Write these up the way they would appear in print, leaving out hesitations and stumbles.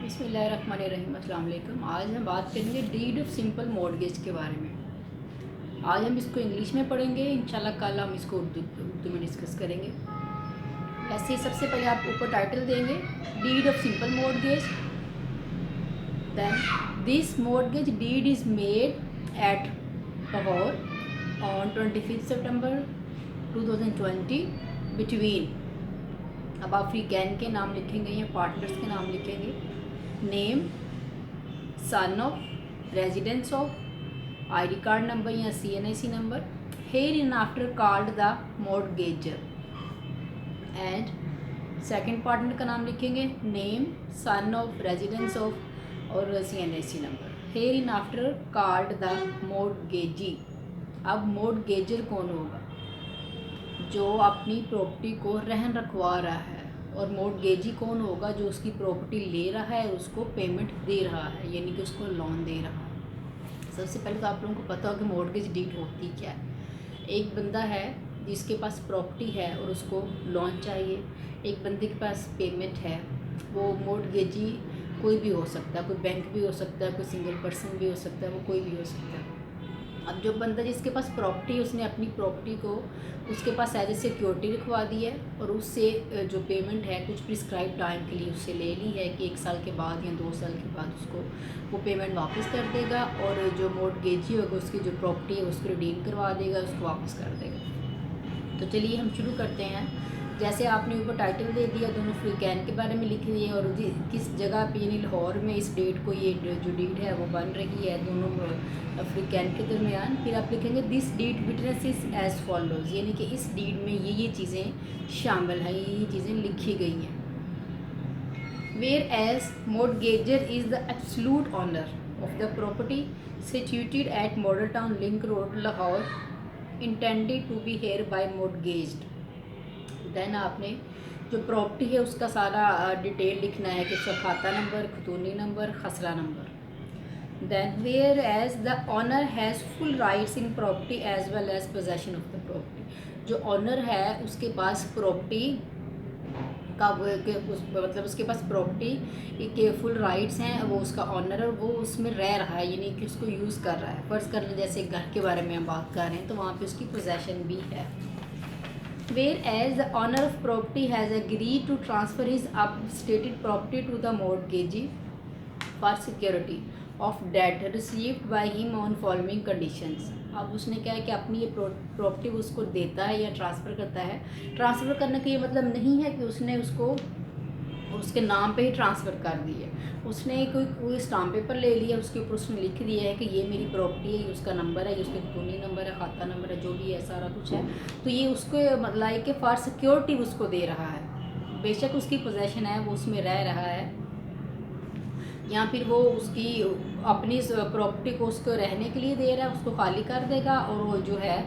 बिस्मिल्लाहिर्रहमानिर्रहीम। अस्सलाम वालेकुम। आज हम बात करेंगे डीड ऑफ सिंपल मॉर्गेज के बारे में। आज हम इसको इंग्लिश में पढ़ेंगे, इंशाल्लाह कल हम इसको उर्दू में डिस्कस करेंगे। ऐसे ही सबसे पहले आप ऊपर टाइटल देंगे deed of simple mortgage. Then this mortgage deed is made at Lahore on 25 सितंबर 2020 बिटवीन, अब आप फ्रीकैन के नाम लिखेंगे या पार्टनर्स के नाम लिखेंगे। Name, son of, residence of, ID card number या CNIC number, here in after called the mortgagor. And second partner का नाम लिखेंगे। Name, son of, residence of और CNIC number, here in after called the mortgagee. अब mortgagor कौन होगा? जो अपनी प्रॉपर्टी को रहन रखवा रहा है। और मॉर्गेजी कौन होगा? जो उसकी प्रॉपर्टी ले रहा है, उसको पेमेंट दे रहा है, यानी कि उसको लोन दे रहा है। सबसे पहले तो आप लोगों को पता हो कि मॉर्गेज डीड होती क्या है। एक बंदा है जिसके पास प्रॉपर्टी है और उसको लोन चाहिए। एक बंदे के पास पेमेंट है। वो मॉर्गेजी कोई भी हो सकता है, कोई बैंक भी हो सकता है, कोई सिंगल पर्सन भी हो सकता है, वो कोई भी हो सकता है। अब जो बंदा जिसके पास प्रॉपर्टी है, उसने अपनी प्रॉपर्टी को उसके पास एज ए सिक्योरिटी रखवा दी है और उससे जो पेमेंट है कुछ प्रिस्क्राइब टाइम के लिए उससे ले ली है कि 1 साल के बाद या 2 साल के बाद उसको वो पेमेंट वापस कर देगा और जो मॉर्गेजी होगा उसकी जो प्रॉपर्टी है उसको रिडीम करवा देगा, उसको वापस कर देगा। तो चलिए हम शुरू करते हैं। जैसे आपने ऊपर टाइटल दे दिया, दोनों फ्रीकैन के बारे में लिख दिए और किस जगह पे यानी लाहौर में इस डेट को ये जो डीड है वो बन रही है दोनों फ्रीकैन के दरमियान। फिर आप लिखेंगे this deed witnesses as follows, यानी कि इस डीड में ये चीज़ें शामिल हैं, ये चीज़ें लिखी गई हैं। Whereas mortgager is the absolute owner of the property situated at Model Town Link Road Lahore intended to be hereby mortgaged. Then आपने जो प्रॉपर्टी है उसका सारा डिटेल लिखना है कि उसका खाता नंबर, खतूनी नंबर, खसरा number. Then whereas the owner has full rights in property as well as possession of the property. जो ऑनर है उसके पास प्रॉपर्टी का मतलब उसके पास प्रॉपर्टी के फुल राइट्स हैं, वो उसका ऑनर है और वो उसमें रह रहा है, यानी कि उसको यूज़ कर रहा है। फ़र्ज़ कर लें जैसे घर के बारे में हम बात कर रहे हैं तो वहाँ पे उसकी पोजेशन भी है। Whereas the owner of property has agreed to transfer his upstated property to the mortgagee for security of debt received by him on following conditions। अब उसने क्या है कि अपनी ये प्रॉपर्टी उसको देता है या ट्रांसफ़र करता है। ट्रांसफ़र करने का ये मतलब नहीं है कि उसने उसको उसके नाम पे ही ट्रांसफ़र कर दी है। उसने कोई स्टाम्प पेपर ले लिया, उसके ऊपर उसने लिख दिया है कि ये मेरी प्रॉपर्टी है, ये उसका नंबर है, ये उसके खतूनी नंबर है, खाता नंबर है, जो भी है सारा कुछ है। तो ये उसको मतलब कि फॉर सिक्योरिटी उसको दे रहा है। बेशक उसकी पोजेशन है, वो उसमें रह रहा है, या फिर वो उसकी अपनी प्रॉपर्टी को उसको रहने के लिए दे रहा है, उसको खाली कर देगा। और वो जो है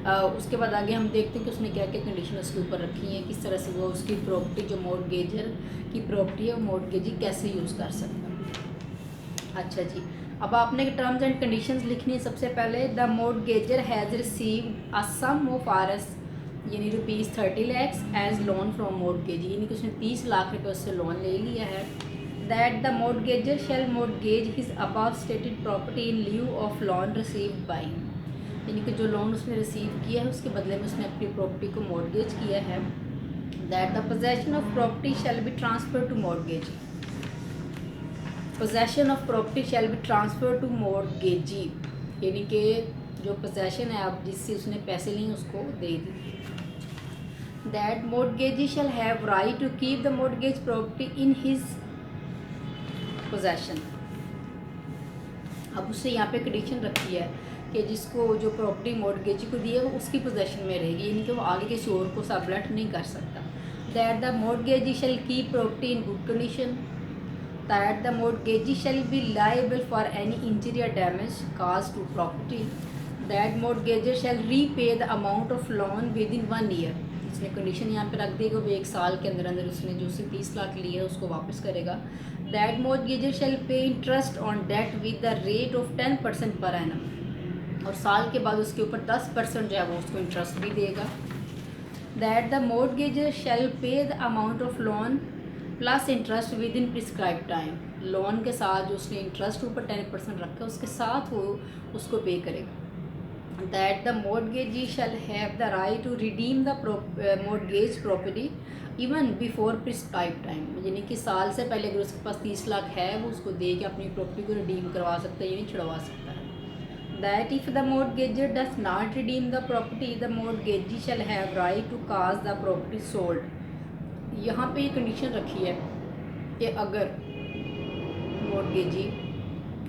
उसके बाद आगे हम देखते हैं कि उसने क्या क्या कंडीशन उसके ऊपर रखी हैं, किस तरह से वो उसकी प्रॉपर्टी जो मॉर्गेजर की प्रॉपर्टी है वो मॉर्गेजी कैसे यूज़ कर सकता है। अच्छा जी, अब आपने टर्म्स एंड कंडीशंस लिखनी है। सबसे पहले the mortgagor has received a sum of RS यानी ₹30 lakh as loan from mortgagee, यानी कि उसने 30 लाख रुपये उससे लोन ले लिया है। That the mortgagor shall mortgage his above stated property in lieu of loan received by him, यानी कि जो लोन उसने रिसीव किया है उसके बदले में उसने अपनी प्रॉपर्टी को मॉर्गेज किया है। That the possession of property shall be transfer to mortgage, possession of property shall be transfer to mortgagee, यानी कि जो पोजेशन है अब जिससे उसने पैसे लिए उसको दे दी। That mortgagee shall have right to keep the mortgage property in his possession. अब उससे यहाँ पे कंडीशन रखी है कि जिसको जो प्रॉपर्टी मॉर्गेजी को दी है वो उसकी पोजेशन में रहेगी, यानी कि वो आगे किसी और को सबलेट नहीं कर सकता। That the mortgagee shall keep property in good condition. That the mortgagee shall be liable for any injury और damage cause to property. That mortgagor shall repay the amount of loan within 1 year. इसने condition यहाँ पे रख देगा वो 1 साल के अंदर अंदर उसने जो उससे 30 लाख लिए है उसको वापस करेगा। That mortgagor shall pay interest on debt with the rate of 10% per annum, और साल के बाद उसके ऊपर 10% जो है वो उसको इंटरेस्ट भी देगा। दैट द मॉर्गेजर शैल पे the amount of loan plus interest with in prescribe time, loan के साथ जो उसने इंटरेस्ट ऊपर 10% रखा है उसके साथ वो उसको पे करेगा। That the mortgagee shall have the right to redeem the mortgage property even before prescribed time, यानी कि साल से पहले अगर उसके पास 30 लाख है वो उसको दे के अपनी प्रॉपर्टी को रिडीम करवा सकता है यानी छुड़वा सकता है। That if the mortgager does not redeem the property the mortgagee shall have right to cause the property sold। यहाँ पे ये कंडीशन रखी है कि अगर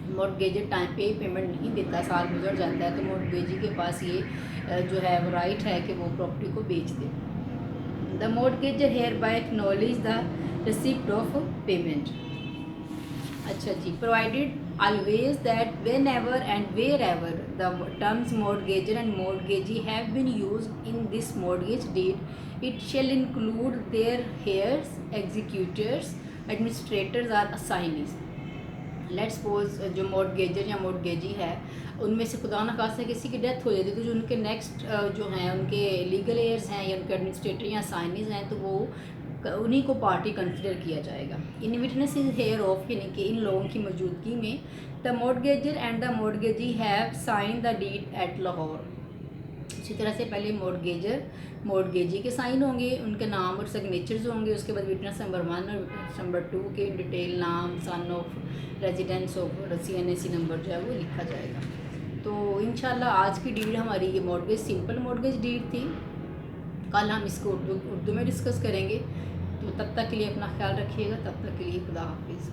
मॉर्गेजर टाइम पे पेमेंट नहीं देता, साल गुजर जाता है, तो मॉर्गेजी के पास ये जो है वो राइट है कि वो प्रॉपर्टी को बेच दे। The mortgager hereby acknowledge the receipt of payment. अच्छा जी, provided always that whenever and wherever the terms mortgager and mortgagee have been used in this mortgage deed, it shall include their heirs, executors, administrators or assignees। Let's suppose जो mortgagor या mortgagee है उनमें से खुदा न खास्ता किसी की डेथ हो जाती है तो जो उनके नेक्स्ट जो हैं उनके लीगल एयर्स हैं या उनके एडमिनिस्ट्रेटर या साइनिज हैं तो वो उन्हीं को पार्टी कंसिडर किया जाएगा। In witness whereof, यानी कि इन लोगों की मौजूदगी में the mortgagor and the mortgagee have sign the deed at Lahore. इसी तरह से पहले मॉर्गेजी के साइन होंगे, उनके नाम और सिग्नेचर्स होंगे, उसके बाद विटनेस नंबर 1 और नंबर 2 के डिटेल नाम, son of, residence of, CNAC number जो है वो लिखा जाएगा। तो इंशाल्लाह आज की डीड हमारी ये मॉर्गेज सिंपल मॉर्गेज डीड थी। कल हम इसको उर्दू में डिस्कस करेंगे। तो तब तक के लिए अपना ख्याल रखिएगा, तब तक के लिए खुदा हाफिज़।